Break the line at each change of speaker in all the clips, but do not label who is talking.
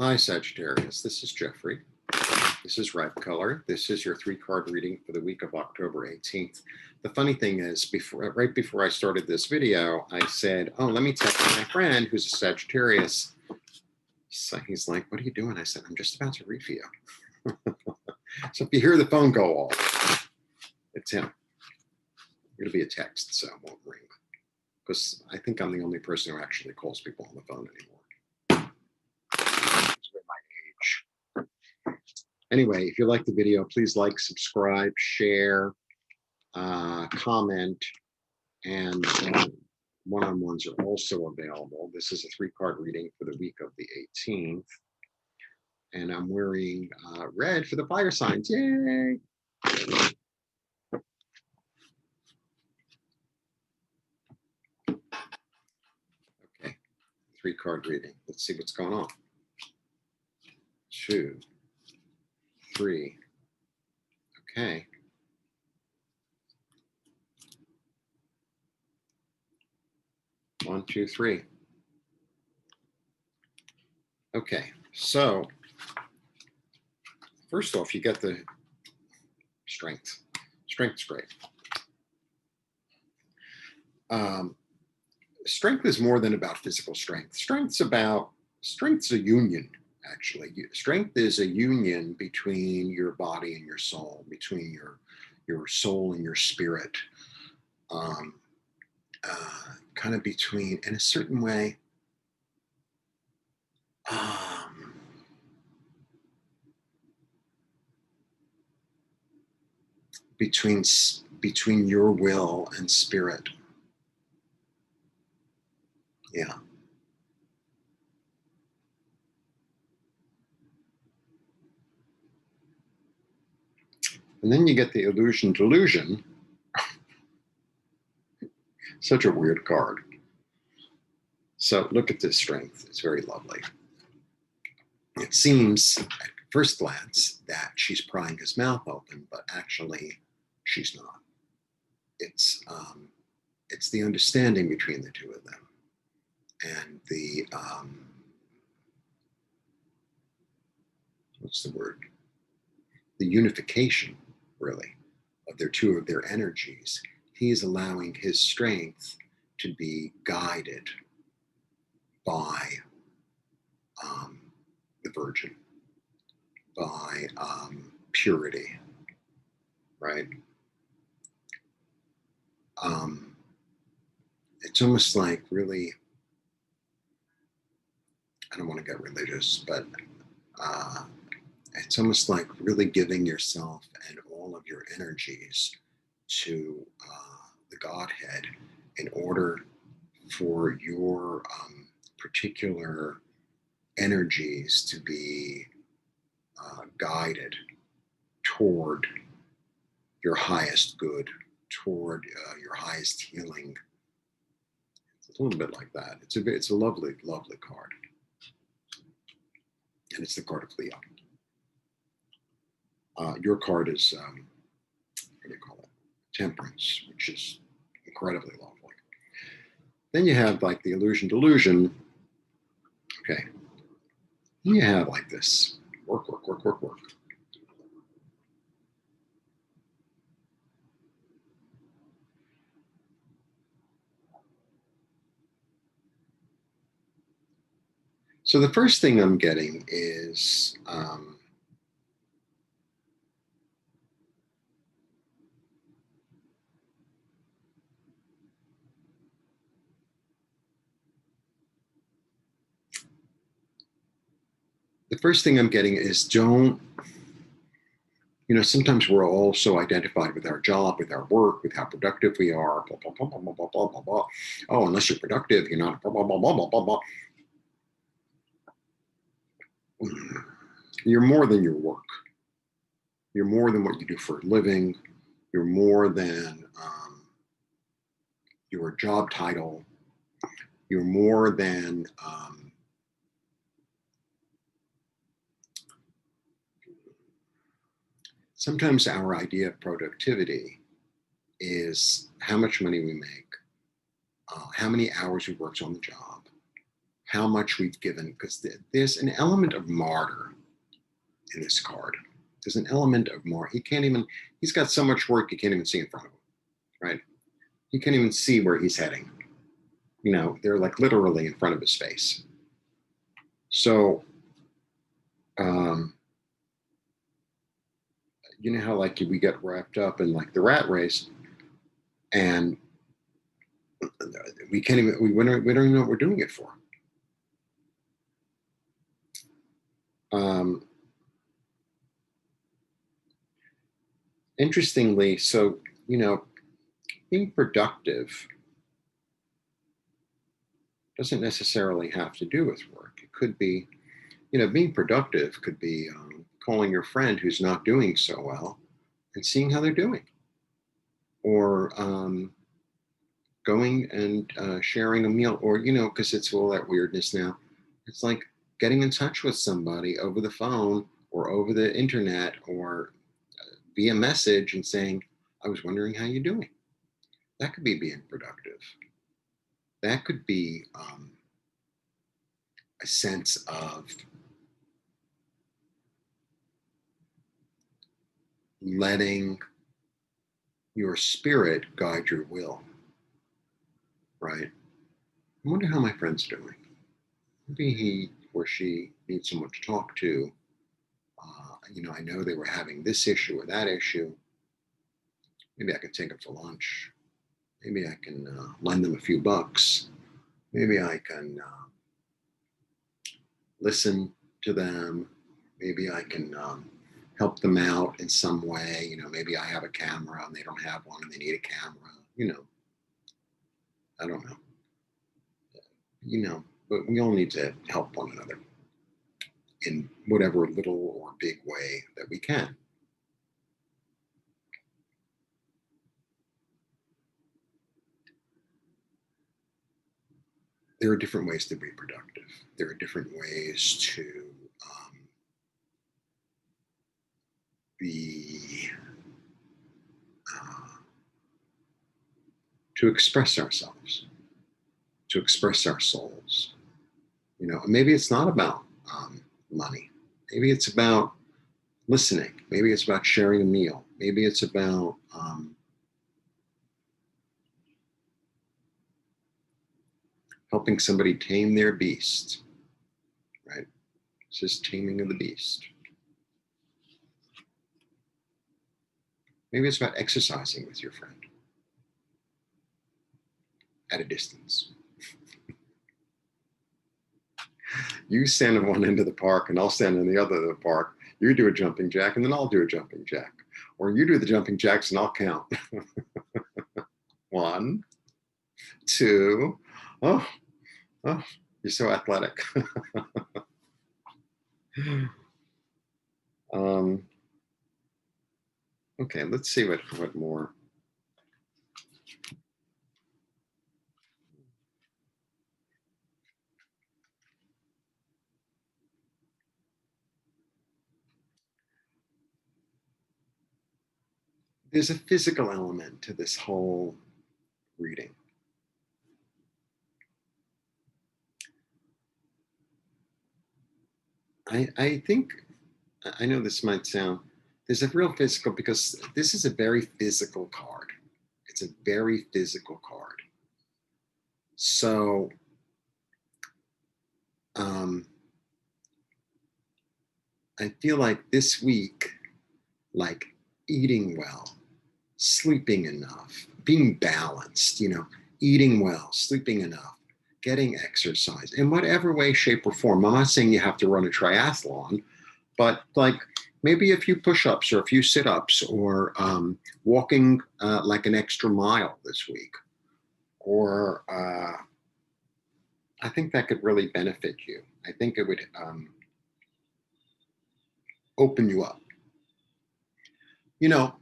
Hi, Sagittarius. This is Jeffrey. This is RIPECOLOR. This is your 3-card reading for the week of October 18th. The funny thing is, right before I started this video, I said, oh, let me text my friend who's a Sagittarius. So he's like, what are you doing? I said, I'm just about to read for you. So if you hear the phone go off, it's him. It'll be a text, so it won't ring. Because I think I'm the only person who actually calls people on the phone anymore. Anyway, if you like the video, please like, subscribe, share, comment, and one-on-ones are also available. This is a 3-card reading for the week of the 18th. And I'm wearing red for the fire signs. Yay! Okay, 3-card reading. Let's see what's going on. 2, 3. Okay. One, two, three. Okay, so first off, you get the strength. Strength's great. Strength is more than about physical strength. Strength's a union, actually. Strength is a union between your body and your soul, between your soul and your spirit. Kind of between, in a certain way, between your will and spirit. Yeah. And then you get the illusion delusion. Such a weird card. So look at this strength. It's very lovely. It seems at first glance that she's prying his mouth open, but actually she's not. It's the understanding between the two of them, and the what's the word? The unification, really, of their energies. He's allowing his strength to be guided by the Virgin, by purity, right? It's almost like really, I don't want to get religious, but it's almost like really giving yourself and all of your energies to the Godhead in order for your particular energies to be guided toward your highest good, toward your highest healing. It's a little bit like that. It's a lovely, lovely card. And it's the card of Leo. Your card is, what do you call it? Temperance, which is incredibly lovely. Then you have like the illusion delusion. Okay. Then you have like this work. So the first thing I'm getting is don't, sometimes we're all so identified with our job, with our work, with how productive we are, blah, blah, blah, blah, blah, blah, blah, blah. Oh, unless you're productive, you're not, blah, blah, blah, blah, blah, blah, blah. You're more than your work. You're more than what you do for a living. You're more than your job title. You're more than sometimes our idea of productivity is how much money we make, how many hours we worked on the job, how much we've given, because there's an element of martyr in this card. There's an element of martyr. He's got so much work you can't even see in front of him, right? You can't even see where he's heading. You know, they're like literally in front of his face. So, you know how like we get wrapped up in like the rat race, and we don't even know what we're doing it for. Interestingly, so, you know, being productive doesn't necessarily have to do with work. It could be, you know, being productive could be calling your friend who's not doing so well and seeing how they're doing, or going and sharing a meal, or, you know, because it's all that weirdness now. It's like getting in touch with somebody over the phone or over the internet or via message and saying, I was wondering how you're doing. That could be being productive. That could be a sense of letting your spirit guide your will, right? I wonder how my friend's doing. Maybe he or she needs someone to talk to. You know, I know they were having this issue or that issue. Maybe I can take them to lunch. Maybe I can lend them a few bucks. Maybe I can listen to them. Maybe I can help them out in some way. You know, maybe I have a camera and they don't have one and they need a camera. You know, I don't know. You know, but we all need to help one another in whatever little or big way that we can. There are different ways to be productive. There are different ways be to express ourselves, to express our souls. You know, maybe it's not about money. Maybe it's about listening. Maybe it's about sharing a meal. Maybe it's about helping somebody tame their beast, right? It's just taming of the beast. Maybe it's about exercising with your friend at a distance. You stand at one end of the park and I'll stand on the other end of the park. You do a jumping jack and then I'll do a jumping jack. Or you do the jumping jacks and I'll count. 1, 2. Oh, you're so athletic. Okay, let's see what more. There's a physical element to this whole reading. I think, I know this might sound, there's a real physical, because this is a very physical card. It's a very physical card. So, I feel like this week, like eating well, sleeping enough, being balanced, you know, eating well, sleeping enough, getting exercise in whatever way, shape, or form. I'm not saying you have to run a triathlon, but like maybe a few push-ups or a few sit-ups, or walking like an extra mile this week. Or I think that could really benefit you. I think it would open you up. You know,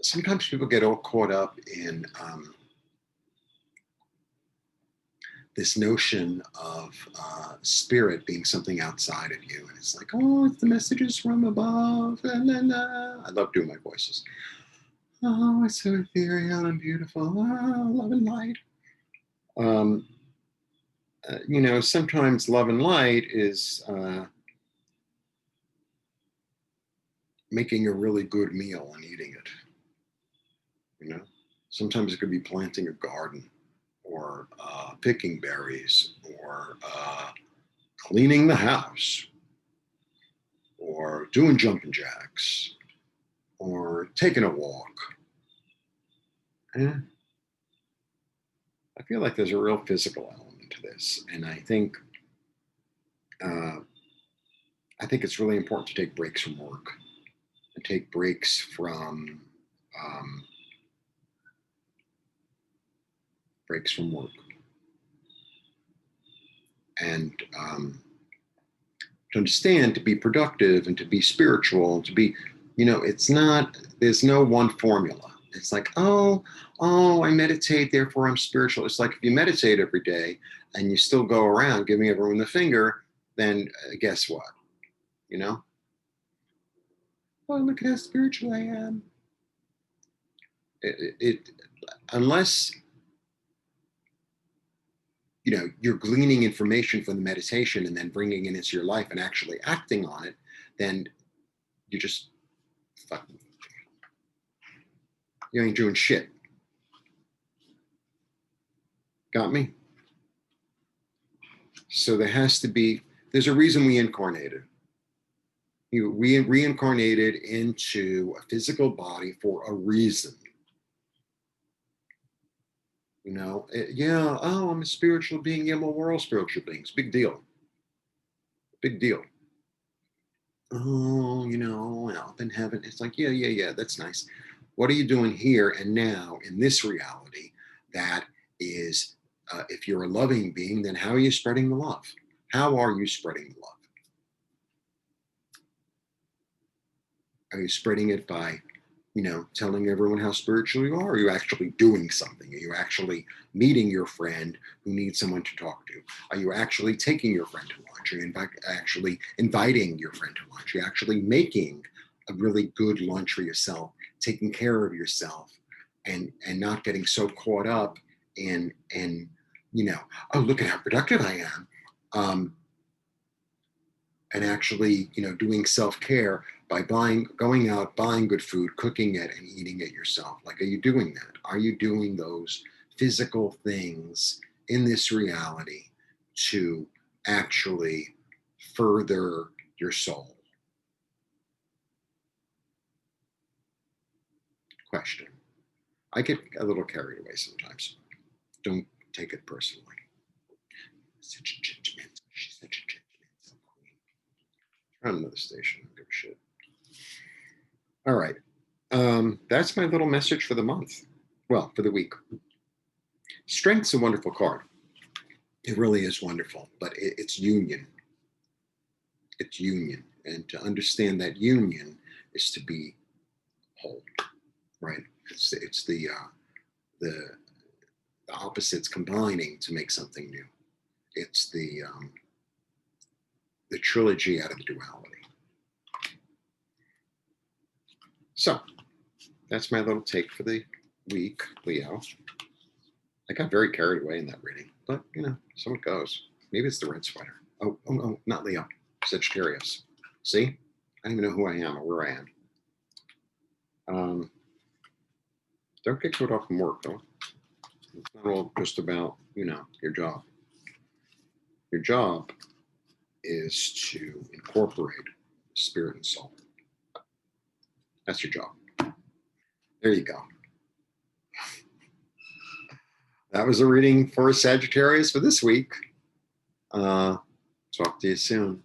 sometimes people get all caught up in this notion of spirit being something outside of you. And it's like, oh, it's the messages from above. La, la, la. I love doing my voices. Oh, it's so ethereal and beautiful. Oh, love and light. You know, sometimes love and light is making a really good meal and eating it. You know, sometimes it could be planting a garden, or picking berries, or cleaning the house, or doing jumping jacks, or taking a walk. And I feel like there's a real physical element to this, and uh, I think it's really important to take breaks from work and take breaks um, work, and to understand, to be productive and to be spiritual, to be, you know, it's not, there's no one formula. It's like, oh, I meditate, therefore I'm spiritual. It's like if you meditate every day and you still go around giving everyone the finger, then guess what? You know, oh, look at how spiritual I am. It unless, you know, you're gleaning information from the meditation and then bringing it into your life and actually acting on it, then you just fucking, you ain't doing shit. Got me? So there's a reason we incarnated. We reincarnated into a physical body for a reason. You know, yeah, oh, I'm a spiritual being. Yeah, well, we're all spiritual beings. Big deal. Big deal. Oh, you know, up in heaven. It's like, yeah, that's nice. What are you doing here and now in this reality that is, if you're a loving being, then how are you spreading the love? How are you spreading the love? Are you spreading it by, you know, telling everyone how spiritual you are? Are you actually doing something? Are you actually meeting your friend who needs someone to talk to? Are you actually taking your friend to lunch? Are you actually inviting your friend to lunch? Are you actually making a really good lunch for yourself, taking care of yourself, and not getting so caught up in you know, oh, look at how productive I am. And actually, you know, doing self-care by going out, buying good food, cooking it, and eating it yourself. Like, are you doing that? Are you doing those physical things in this reality to actually further your soul? Question. I get a little carried away sometimes. Don't take it personally. Such a judgment. She's such a judgmental queen. Try another station. I don't give a shit. All right. That's my little message for the month. Well, for the week. Strength's a wonderful card. It really is wonderful, but it's union. It's union. And to understand that union is to be whole, right? It's the opposites combining to make something new. It's the trilogy out of the duality. So that's my little take for the week, Leo. I got very carried away in that reading, but you know, so it goes. Maybe it's the red sweater. Oh, not Leo, Sagittarius. See, I don't even know who I am or where I am. Don't get caught off from work, though. It's not all just about, you know, your job. Your job is to incorporate spirit and soul. That's your job. There you go. That was a reading for Sagittarius for this week. Talk to you soon.